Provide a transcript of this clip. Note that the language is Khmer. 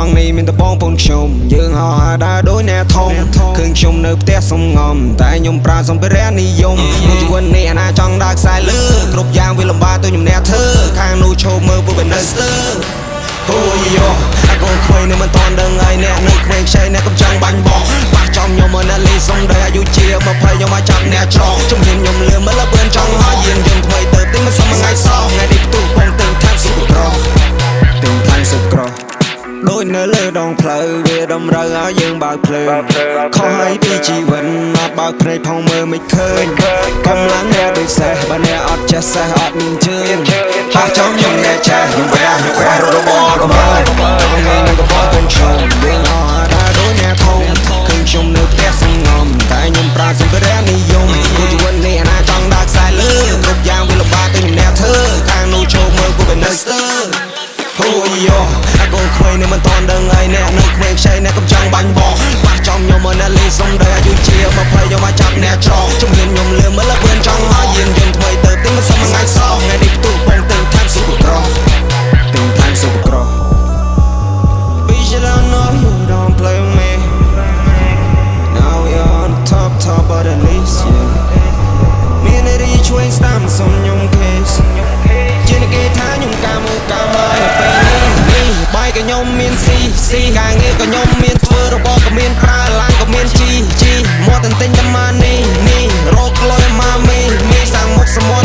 ងនេះមានតែបងប្អូនខ្ញុំយើងហៅហៅដើរដូចអ្នកធំឃើញខ្ញុំនៅផ្ទះសំងំតែខ្ញុំប្រើសម្ភារៈនិយមក្នុងជីវិតនេះអាណាចង់ដើរខ្សែលើគ្រប់យ៉ាងវាលំបាកទៅខ្ញុំអ្នកធ្វើខាងនោះឈប់មើលពួកវានៅស្ទើរអូយោអាកូនខ្វែងនៅមិនតន់ដឹងហើយអ្នកនៅខ្វែងខ្ចីអ្នកកំចង់បាញ់បោះប៉ះចំខ្ញុំមកអ្នកលេងសុំដែរអាយុជា20ខ្ញុំមកចាប់អ្នកច្រកជំនាញខ្ញុំលឿនមើលលឿនចង់ហើយយានយន្តថ្មីទៅទិញមិនសមថ្ងៃសោះថ្ងៃនេះផ្ទុះបងទិញថែមស៊ុបក្រទិញថែមស៊ុបក្រដូចនៅលើដងផ្លូវវាតម្រូវឲ្យយើងបើកភ្លើងខុសឲ្យពីជីវិតអត់បើកភ្នែកផងមើលមិនឃើញកម្លាំងអ្នកដូចសេះបើអ្នកអត់ចេះសេះអត់មានជើងប៉ះចំខ្ញុំអ្នកចេះខ្ញុំវះរត់មកកំរើចង់នឹងកំបងកូនខ្ញុំយើងអត់ដើរដូចអ្នកធំឃើញខ្ញុំនៅផ្ទះសំងំតែខ្ញុំប្រើសម្ភារៈនិយមក្នុងជីវិតនេះអាណាចង់ដើរខ្សែលើគ្រប់យ៉ាងវាលំបាកទៅខ្ញុំអ្នកធ្វើខាងនោះឈប់មើលពួកវានៅស្ទើរអូយោអាកូនខ្វែងនេះមិនតន់ដឹងហើយអ្នកនៅខ្វែងខ្ចីអ្នកកំចង់បាញ់បោះប៉ះចំខ្ញុំមកអ្នកលេងសុំដែរអាយុជា20ខ្ញុំមកចាប់អ្នកច្រកជំនាញខ្ញុំលឿនមើលលឿនចង់ហើយយានយន្តថ្មីទៅទិញមិនសមថ្ងៃសោះថ្ងៃនេះផ្ទុះបងទិញថែមស៊ុបក្រទិញថែមស៊ុបក្រ Bitch I don't know you don't play with me Now we on top of the list yeah មានរីជួយស្ដាំសុំខ្ញុំ case ជានិយាយថាខ្ញុំកាមកាមហើយពេលនេះបាយក៏ខ្ញុំមានស៊ីការងារក៏ខ្ញុំមានធ្វើរបស់ក៏មានប្រើឡានក៏មានជីមកតែទិញតែម៉ានេះរកលុយមកមីសាំងមុខសមុទ្រ